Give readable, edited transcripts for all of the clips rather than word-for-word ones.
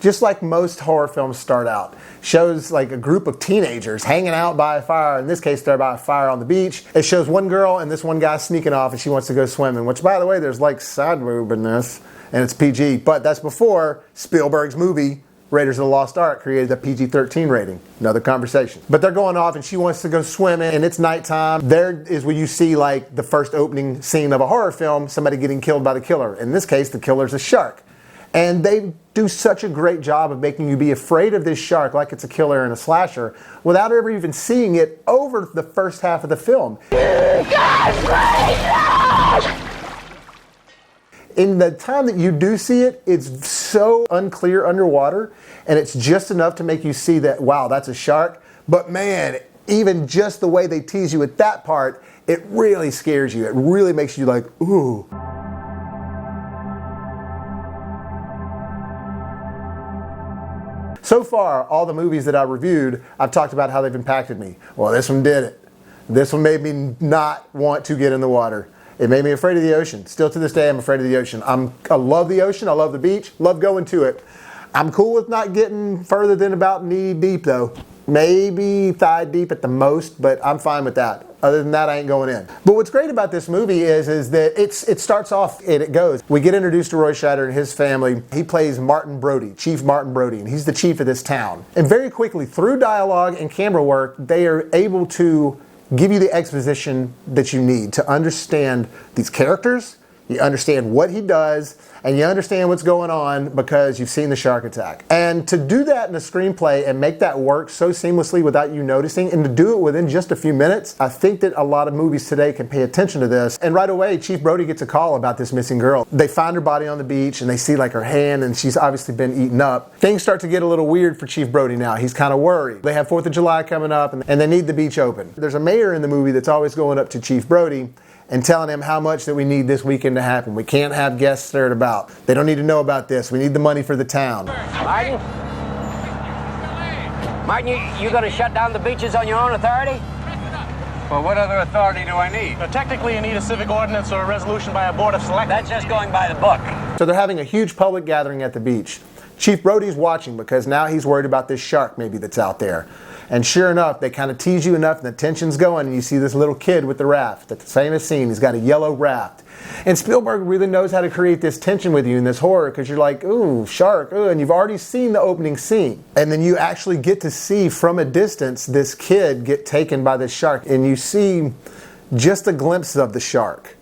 just like most horror films start out. Shows like a group of teenagers hanging out by a fire. In this case, they're by a fire on the beach. It shows one girl and this one guy sneaking off, and she wants to go swimming, which, by the way, there's like side boob in this, and it's PG. But that's before Spielberg's movie Raiders of the Lost Ark created a PG-13 rating. Another conversation. But they're going off and she wants to go swimming and it's nighttime. There is where you see like the first opening scene of a horror film, somebody getting killed by the killer. In this case, the killer's a shark. And they do such a great job of making you be afraid of this shark like it's a killer in a slasher without ever even seeing it over the first half of the film. In the time that you do see it, it's so unclear underwater, and it's just enough to make you see that, wow, that's a shark. But man, even just the way they tease you at that part, it really scares you. It really makes you like, ooh. So far, all the movies that I reviewed, I've talked about how they've impacted me. Well, this one did it. This one made me not want to get in the water. It made me afraid of the ocean. Still to this day, I'm afraid of the ocean. I love the ocean. I love the beach. Love going to it. I'm cool with not getting further than about knee deep, though. Maybe thigh deep at the most, but I'm fine with that. Other than that, I ain't going in. But what's great about this movie is that it starts off and it goes. We get introduced to Roy Scheider and his family. He plays Martin Brody, Chief Martin Brody, and he's the chief of this town. And very quickly, through dialogue and camera work, they are able to give you the exposition that you need to understand these characters, you understand what he does, and you understand what's going on because you've seen the shark attack. And to do that in a screenplay and make that work so seamlessly without you noticing, and to do it within just a few minutes, I think that a lot of movies today can pay attention to this. And right away, Chief Brody gets a call about this missing girl. They find her body on the beach and they see like her hand and she's obviously been eaten up. Things start to get a little weird for Chief Brody now. He's kind of worried. They have 4th of July coming up and they need the beach open. There's a mayor in the movie that's always going up to Chief Brody and telling him how much that we need this weekend to happen. We can't have guests stirred about. They don't need to know about this. We need the money for the town. Martin, you gonna shut down the beaches on your own authority? Well, what other authority do I need? Technically, you need a civic ordinance or a resolution by a board of selectmen. That's just going by the book. So they're having a huge public gathering at the beach. Chief Brody's watching because now he's worried about this shark maybe that's out there. And sure enough, they kind of tease you enough and the tension's going and you see this little kid with the raft. That's the famous scene. He's got a yellow raft. And Spielberg really knows how to create this tension with you in this horror because you're like, ooh, shark, ooh, and you've already seen the opening scene. And then you actually get to see from a distance this kid get taken by this shark and you see just a glimpse of the shark.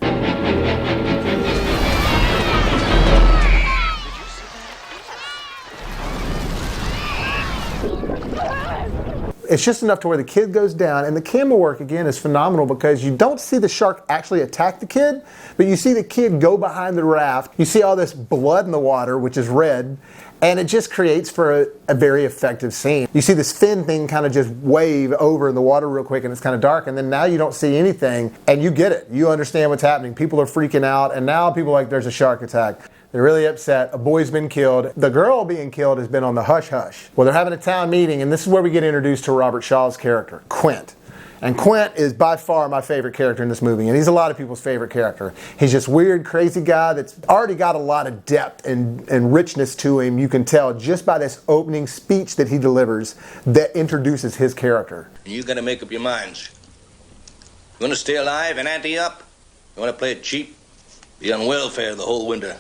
It's just enough to where the kid goes down, and the camera work again is phenomenal because you don't see the shark actually attack the kid, but you see the kid go behind the raft. You see all this blood in the water, which is red, and it just creates for a very effective scene. You see this fin thing kind of just wave over in the water real quick, and it's kind of dark, and then now you don't see anything, and you get it. You understand what's happening. People are freaking out, and now people are like, there's a shark attack. They're really upset. A boy's been killed. The girl being killed has been on the hush-hush. Well, they're having a town meeting, and this is where we get introduced to Robert Shaw's character, Quint. And Quint is by far my favorite character in this movie, and he's a lot of people's favorite character. He's just weird, crazy guy that's already got a lot of depth and richness to him. You can tell just by this opening speech that he delivers that introduces his character. You gotta make up your minds. You wanna stay alive and ante up? You wanna play it cheap? Be on welfare the whole winter.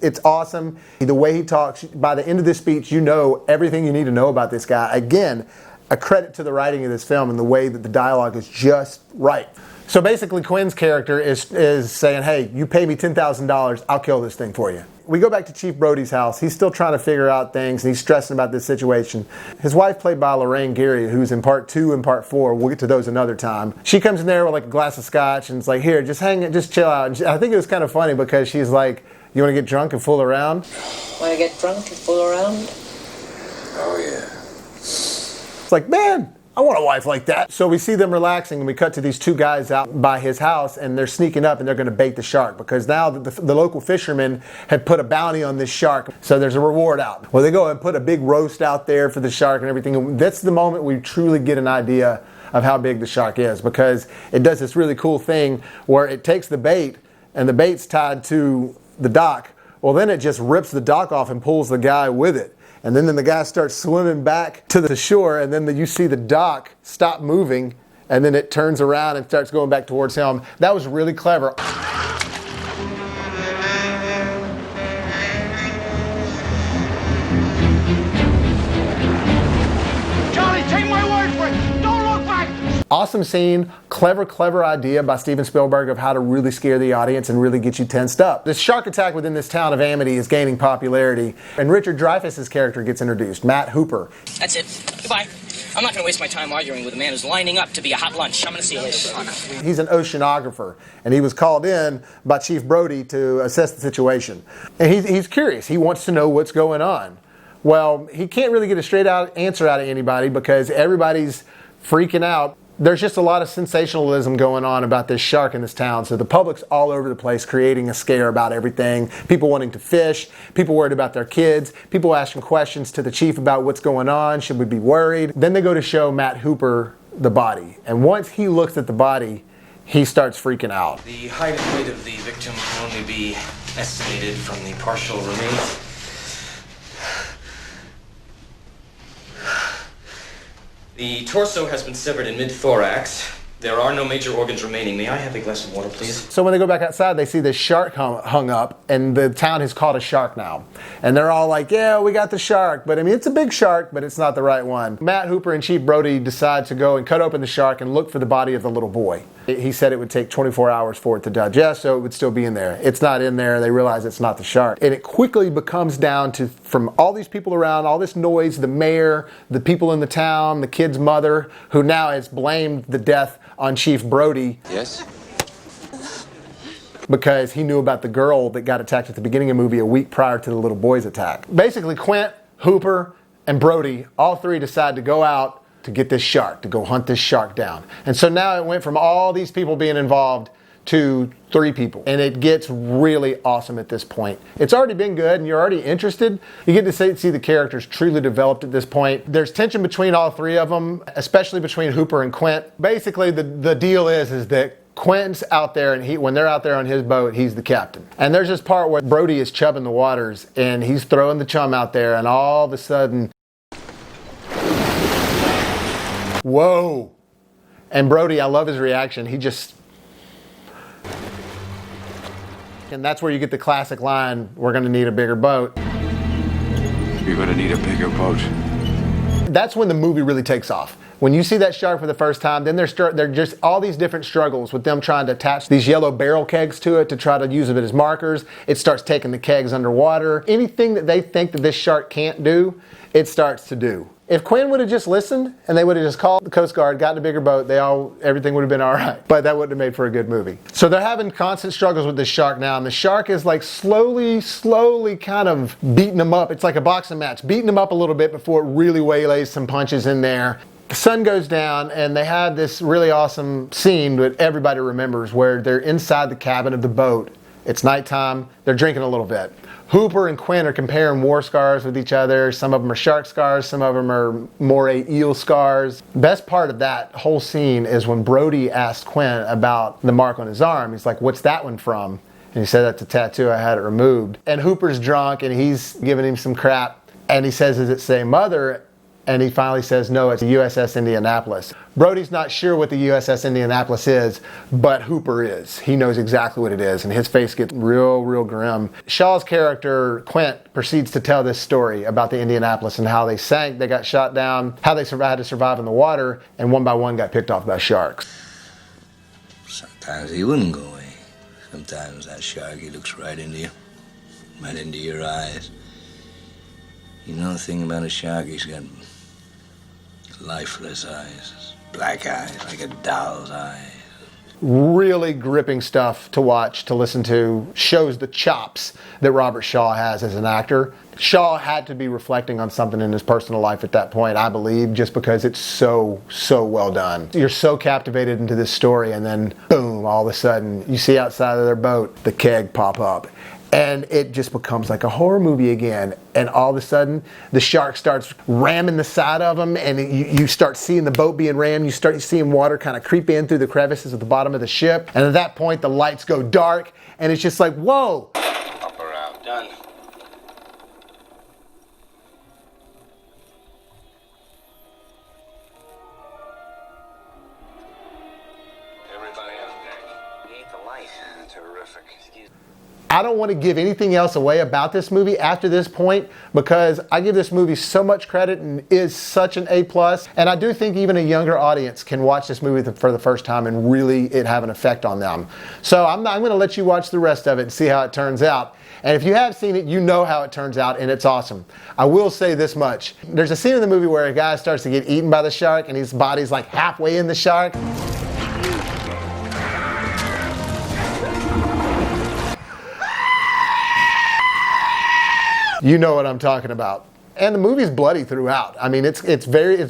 It's awesome. The way he talks, by the end of this speech, you know everything you need to know about this guy. Again, a credit to the writing of this film and the way that the dialogue is just right. So basically, Quint's character is saying, hey, you pay me $10,000, I'll kill this thing for you. We go back to Chief Brody's house. He's still trying to figure out things, and he's stressing about this situation. His wife, played by Lorraine Gary, who's in part 2 and part 4, we'll get to those another time. She comes in there with like a glass of scotch, and it's like, here, just hang it, just chill out. And I think it was kind of funny because she's like, you want to get drunk and fool around? Want to get drunk and fool around? Oh, yeah. It's like, man, I want a wife like that. So we see them relaxing, and we cut to these 2 guys out by his house, and they're sneaking up, and they're going to bait the shark because now the local fishermen had put a bounty on this shark, so there's a reward out. Well, they go and put a big roast out there for the shark and everything. And that's the moment we truly get an idea of how big the shark is because it does this really cool thing where it takes the bait, and the bait's tied to the dock, Well, then it just rips the dock off and pulls the guy with it. And then the guy starts swimming back to the shore, and then you see the dock stop moving, and then it turns around and starts going back towards him. That was really clever. Charlie, take my word for it. Don't look back. Awesome scene, clever idea by Steven Spielberg of how to really scare the audience and really get you tensed up. The shark attack within this town of Amity is gaining popularity, and Richard Dreyfuss's character gets introduced, Matt Hooper. That's it. Goodbye. I'm not going to waste my time arguing with a man who's lining up to be a hot lunch. I'm going to see you later. He's an oceanographer, and he was called in by Chief Brody to assess the situation. And he's curious. He wants to know what's going on. Well, he can't really get a straight out answer out of anybody because everybody's freaking out. There's just a lot of sensationalism going on about this shark in this town. So the public's all over the place creating a scare about everything. People wanting to fish, people worried about their kids, people asking questions to the chief about what's going on, should we be worried? Then they go to show Matt Hooper the body. And once he looks at the body, he starts freaking out. The height and weight of the victim can only be estimated from the partial remains. The torso has been severed in mid-thorax. There are no major organs remaining. May I have a glass of water, please? So when they go back outside, they see this shark hung up, and the town has caught a shark now. And they're all like, yeah, we got the shark. But I mean, it's a big shark, but it's not the right one. Matt Hooper and Chief Brody decide to go and cut open the shark and look for the body of the little boy. He said it would take 24 hours for it to digest, so it would still be in there. It's not in there. They realize it's not the shark. And it quickly becomes down to, from all these people around, all this noise, the mayor, the people in the town, the kid's mother, who now has blamed the death on Chief Brody. Yes? Because he knew about the girl that got attacked at the beginning of the movie a week prior to the little boy's attack. Basically, Quint, Hooper, and Brody, all three decide to go out to get this shark, to go hunt this shark down. And so now it went from all these people being involved to 3 people. And it gets really awesome at this point. It's already been good and you're already interested. You get to see the characters truly developed at this point. There's tension between all 3 of them, especially between Hooper and Quint. Basically, the deal is that Quint's out there, and when they're out there on his boat, he's the captain. And there's this part where Brody is chubbing the waters and he's throwing the chum out there, and all of a sudden, whoa. And Brody, I love his reaction. He just... And that's where you get the classic line, we're going to need a bigger boat. You're gonna need a bigger boat. That's when the movie really takes off. When you see that shark for the first time, then there's just all these different struggles with them trying to attach these yellow barrel kegs to it to try to use it as markers. It starts taking the kegs underwater. Anything that they think that this shark can't do, it starts to do. If Quinn would have just listened and they would have just called the Coast Guard, gotten a bigger boat, everything would have been all right. But that wouldn't have made for a good movie. So they're having constant struggles with this shark now, and the shark is like slowly kind of beating them up. It's like a boxing match, beating them up a little bit before it really waylays some punches in there. The sun goes down, and they had this really awesome scene that everybody remembers where they're inside the cabin of the boat. It's nighttime. They're drinking a little bit. Hooper and Quint are comparing war scars with each other. Some of them are shark scars. Some of them are moray eel scars. Best part of that whole scene is when Brody asked Quint about the mark on his arm. He's like, what's that one from? And he said, that's a tattoo. I had it removed. And Hooper's drunk, and he's giving him some crap. And he says, does it say mother? And he finally says, no, it's the USS Indianapolis. Brody's not sure what the USS Indianapolis is, but Hooper is. He knows exactly what it is, and his face gets real grim. Shaw's character, Quint, proceeds to tell this story about the Indianapolis and how they sank, they got shot down, how they had to survive in the water, and one by one got picked off by sharks. Sometimes he wouldn't go away. Sometimes that shark, he looks right into you, right into your eyes. You know the thing about a shark, he's got lifeless eyes, black eyes, like a doll's eyes. Really gripping stuff to watch, to listen to. Shows the chops that Robert Shaw has as an actor. Shaw had to be reflecting on something in his personal life at that point, I believe, just because it's so well done. You're so captivated into this story, and then boom, all of a sudden, you see outside of their boat, the keg pop up. And it just becomes like a horror movie again. And all of a sudden, the shark starts ramming the side of them, and you start seeing the boat being rammed. You start seeing water kind of creep in through the crevices at the bottom of the ship. And at that point, the lights go dark, and it's just like, whoa. Up or out? None. Everybody on deck. He ate the light. Yeah, terrific. I don't want to give anything else away about this movie after this point because I give this movie so much credit and is such an A+. And I do think even a younger audience can watch this movie for the first time and really it have an effect on them. So I'm going to let you watch the rest of it and see how it turns out. And if you have seen it, you know how it turns out and it's awesome. I will say this much. There's a scene in the movie where a guy starts to get eaten by the shark and his body's like halfway in the shark. You know what I'm talking about. And the movie's bloody throughout. I mean, it's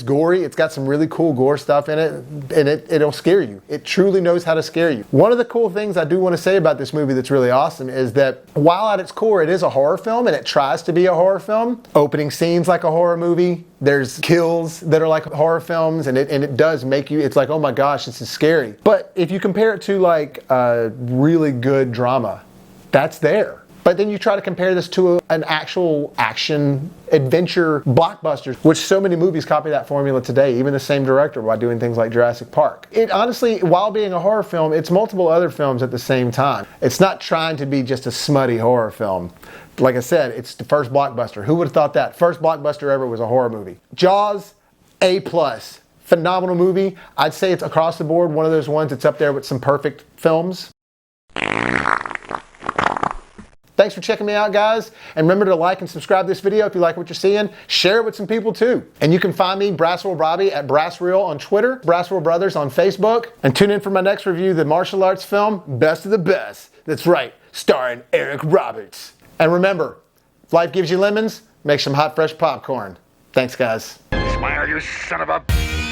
gory. It's got some really cool gore stuff in it, and it'll scare you. It truly knows how to scare you. One of the cool things I do want to say about this movie that's really awesome is that while at its core it is a horror film and it tries to be a horror film, opening scenes like a horror movie, there's kills that are like horror films, and it does make you, it's like, oh my gosh, this is scary. But if you compare it to like a really good drama, that's there. But then you try to compare this to an actual action adventure blockbuster, which so many movies copy that formula today, even the same director by doing things like Jurassic Park. It honestly, while being a horror film, it's multiple other films at the same time. It's not trying to be just a smutty horror film. Like I said, it's the first blockbuster. Who would have thought that? First blockbuster ever was a horror movie. Jaws, A+. Phenomenal movie. I'd say it's across the board one of those ones that's up there with some perfect films. Thanks for checking me out, guys. And remember to like and subscribe to this video if you like what you're seeing. Share it with some people too. And you can find me, BrassReel Robbie, at BrassReel on Twitter, BrassReel Brothers on Facebook. And tune in for my next review, the martial arts film, Best of the Best. That's right, starring Eric Roberts. And remember, if life gives you lemons, make some hot, fresh popcorn. Thanks, guys. Smile, you son of a...